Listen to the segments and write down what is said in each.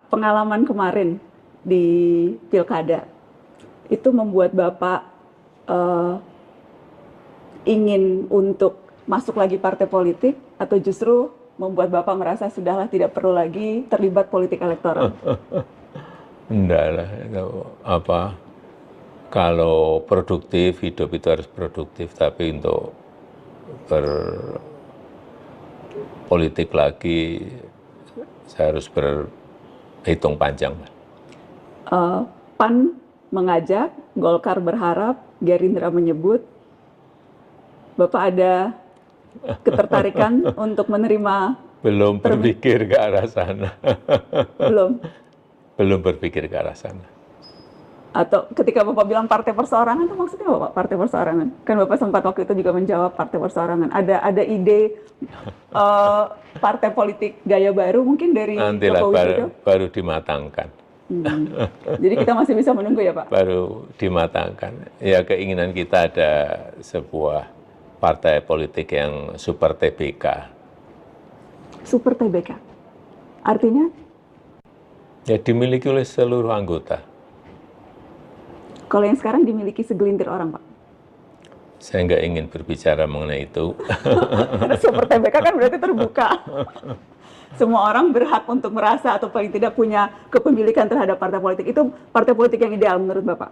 pengalaman kemarin di Pilkada itu membuat Bapak eh, ingin untuk masuk lagi partai politik atau justru membuat Bapak merasa sudahlah tidak perlu lagi terlibat politik elektoral? Enggak lah, itu apa, kalau produktif, hidup itu harus produktif, tapi untuk berpolitik lagi, saya harus berhitung panjang. PAN mengajak, Golkar berharap, Gerindra menyebut. Bapak ada ketertarikan untuk menerima? Belum berpikir ke arah sana. Belum. Belum berpikir ke arah sana. Atau ketika Bapak bilang partai perseorangan, itu maksudnya Bapak partai perseorangan? Kan Bapak sempat waktu itu juga menjawab partai perseorangan. Ada ide partai politik gaya baru mungkin dari Nantilah Jokowi Widodo? baru dimatangkan. Jadi kita masih bisa menunggu ya Pak? Baru dimatangkan. Ya keinginan kita ada sebuah partai politik yang super TBK. Super TBK? Artinya? Ya dimiliki oleh seluruh anggota. Kalau yang sekarang dimiliki segelintir orang Pak? Saya nggak ingin berbicara mengenai itu. Karena Super TBK kan berarti terbuka. Semua orang berhak untuk merasa atau paling tidak punya kepemilikan terhadap partai politik. Itu partai politik yang ideal menurut Bapak?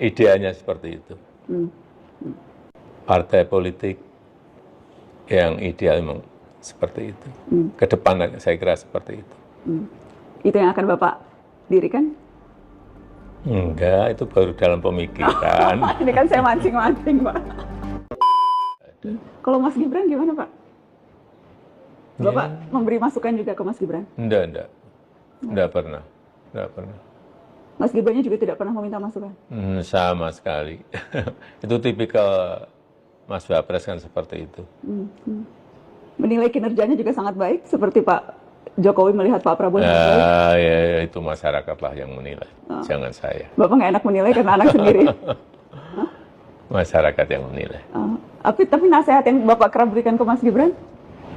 Idealnya seperti itu. Partai politik yang ideal memang seperti itu. Ke depan saya kira seperti itu. Itu yang akan Bapak dirikan? Enggak, itu baru dalam pemikiran. Ini kan saya mancing-mancing Pak. Kalau Mas Gibran gimana Pak? Bapak memberi masukan juga ke Mas Gibran? Enggak pernah. Mas Gibrannya juga tidak pernah meminta masukan? Sama sekali. Itu tipikal Mas Wapres kan seperti itu. Menilai kinerjanya juga sangat baik, seperti Pak Jokowi melihat Pak Prabowo sangat baik? Ya, itu masyarakatlah yang menilai, jangan saya. Bapak nggak enak menilai karena anak sendiri? Masyarakat yang menilai. Tapi nasihat yang Bapak kerap berikan ke Mas Gibran,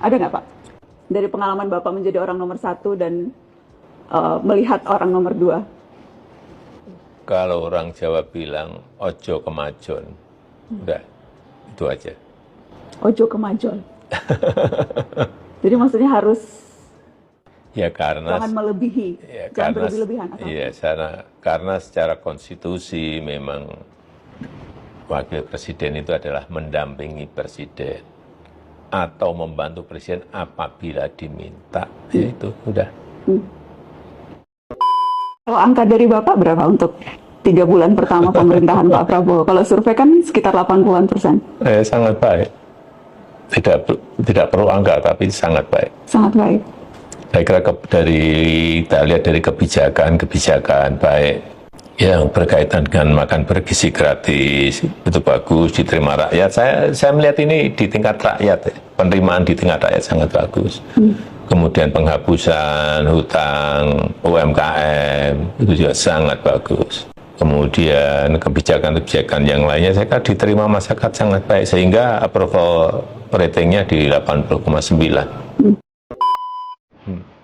ada nggak Pak? Dari pengalaman Bapak menjadi orang nomor 1 dan melihat orang nomor 2. Kalau orang Jawa bilang ojo kemajon, udah itu aja. Ojo kemajon. Jadi maksudnya harus ya karena jangan melebihi, jangan berlebih-lebihan. Iya, karena secara konstitusi memang wakil presiden itu adalah mendampingi presiden atau membantu presiden apabila diminta. Ya itu udah. Kalau angka dari Bapak berapa untuk 3 bulan pertama pemerintahan Pak Prabowo? Kalau survei kan sekitar 80-an%. Sangat baik. Tidak perlu angka, tapi sangat baik. Sangat baik. Saya kira kita lihat dari kebijakan baik yang berkaitan dengan makan bergizi gratis, itu bagus, diterima rakyat. Saya melihat ini di tingkat rakyat, penerimaan di tingkat rakyat sangat bagus. Kemudian penghapusan hutang UMKM itu juga sangat bagus. Kemudian kebijakan-kebijakan yang lainnya saya kira diterima masyarakat sangat baik, sehingga approval ratingnya di 80,9.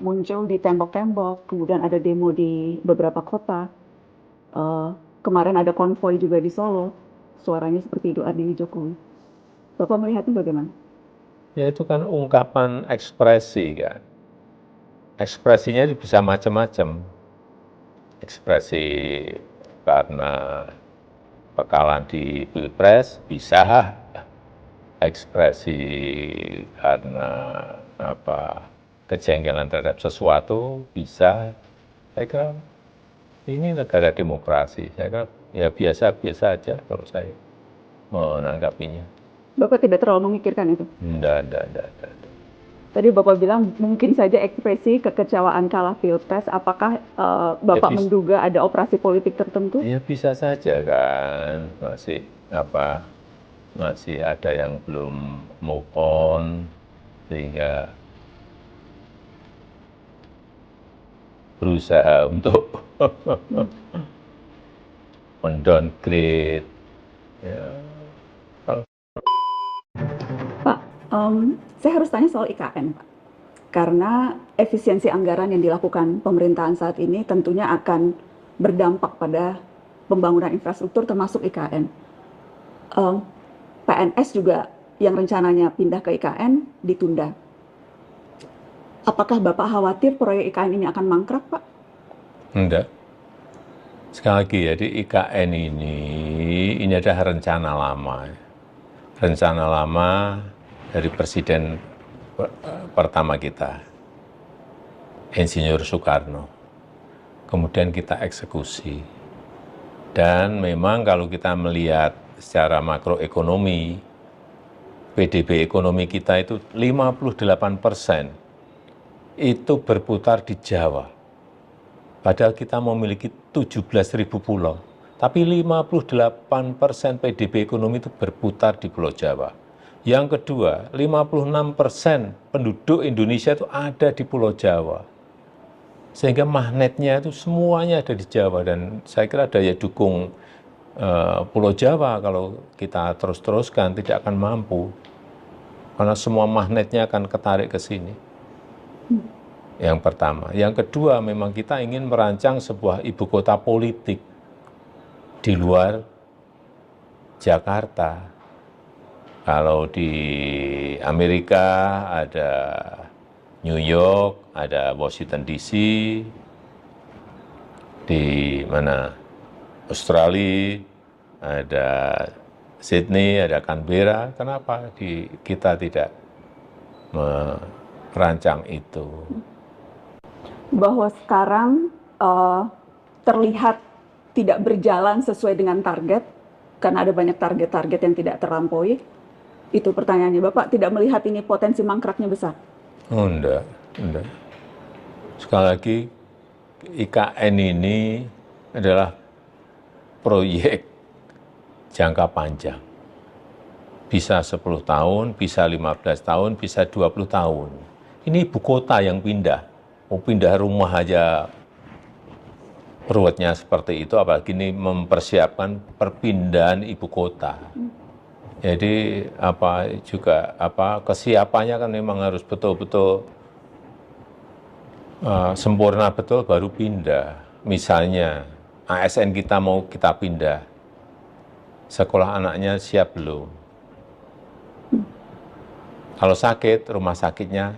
Muncul di tembok-tembok, kemudian ada demo di beberapa kota. Kemarin ada konvoi juga di Solo, suaranya seperti itu Adi Jokowi. Bapak melihatnya bagaimana? Ya itu kan ungkapan ekspresi kan. Ekspresinya bisa macam-macam. Ekspresi karena kekalahan di Pilpres bisa, ekspresi karena kejengkelan terhadap sesuatu bisa. Saya kira ini negara demokrasi. Saya kira ya biasa-biasa aja kalau saya menanggapinya. Bapak tidak terlalu memikirkan itu? Enggak. Tadi Bapak bilang mungkin saja ekspresi kekecewaan kalah Pilpres. Apakah Bapak menduga ada operasi politik tertentu? Ya bisa saja kan. Masih ada yang belum move on, sehingga berusaha untuk mendowngrade. Ya. Pak, saya harus tanya soal IKN, Pak. Karena efisiensi anggaran yang dilakukan pemerintahan saat ini tentunya akan berdampak pada pembangunan infrastruktur termasuk IKN. PNS juga yang rencananya pindah ke IKN ditunda. Apakah Bapak khawatir proyek IKN ini akan mangkrak, Pak? Enggak. Sekali lagi, jadi IKN ini adalah rencana lama. Rencana lama dari Presiden pertama kita, Insinyur Soekarno. Kemudian kita eksekusi. Dan memang kalau kita melihat secara makroekonomi, PDB ekonomi kita itu 58% itu berputar di Jawa. Padahal kita memiliki 17.000 pulau. Tapi 58% PDB ekonomi itu berputar di Pulau Jawa. Yang kedua, 56% penduduk Indonesia itu ada di Pulau Jawa. Sehingga magnetnya itu semuanya ada di Jawa. Dan saya kira daya dukung Pulau Jawa kalau kita terus-teruskan tidak akan mampu. Karena semua magnetnya akan ketarik ke sini. Yang pertama. Yang kedua, memang kita ingin merancang sebuah ibu kota politik di luar Jakarta. Kalau di Amerika ada New York, ada Washington DC, di mana Australia, ada Sydney, ada Canberra. Kenapa kita tidak merancang itu? Bahwa sekarang terlihat tidak berjalan sesuai dengan target, karena ada banyak target-target yang tidak terlampaui. Itu pertanyaannya, Bapak tidak melihat ini potensi mangkraknya besar? Oh, enggak. Sekali lagi, IKN ini adalah proyek jangka panjang. Bisa 10 tahun, bisa 15 tahun, bisa 20 tahun. Ini ibu kota yang pindah. Mau pindah rumah aja ruwetnya seperti itu, apalagi ini mempersiapkan perpindahan ibu kota. Jadi kesiapannya kan memang harus betul-betul sempurna betul baru pindah. Misalnya ASN kita mau kita pindah, sekolah anaknya siap belum? Kalau sakit, rumah sakitnya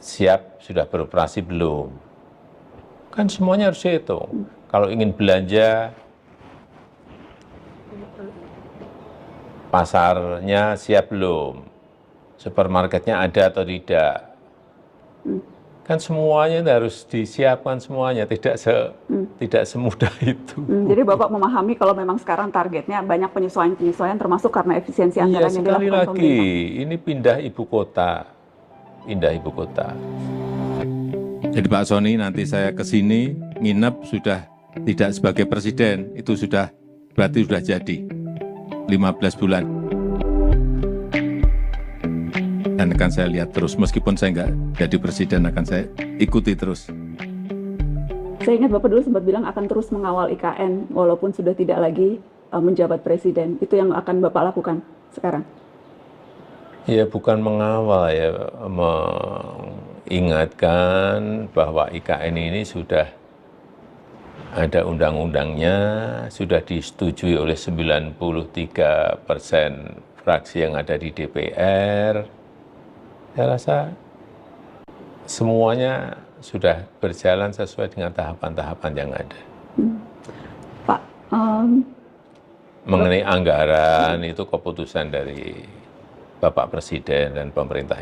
siap, sudah beroperasi belum? Kan semuanya harus dihitung. Kalau ingin belanja, pasarnya siap belum? Supermarketnya ada atau tidak? Kan semuanya harus disiapkan semuanya, tidak semudah itu. Jadi Bapak memahami kalau memang sekarang targetnya banyak penyesuaian-penyesuaian termasuk karena efisiensi anggaran yang sekali dilakukan lagi, pemerintah. ini pindah ibu kota. Jadi Pak Soni, nanti saya ke sini nginep sudah tidak sebagai presiden, itu berarti sudah jadi 15 bulan. Dan akan saya lihat terus, meskipun saya nggak jadi presiden, akan saya ikuti terus. Saya ingat Bapak dulu sempat bilang akan terus mengawal IKN walaupun sudah tidak lagi menjabat presiden. Itu yang akan Bapak lakukan sekarang? Ya bukan mengawal ya, mengingatkan bahwa IKN ini sudah ada undang-undangnya, sudah disetujui oleh 93% fraksi yang ada di DPR. Saya rasa semuanya sudah berjalan sesuai dengan tahapan-tahapan yang ada. Pak, mengenai anggaran itu keputusan dari Bapak Presiden dan pemerintah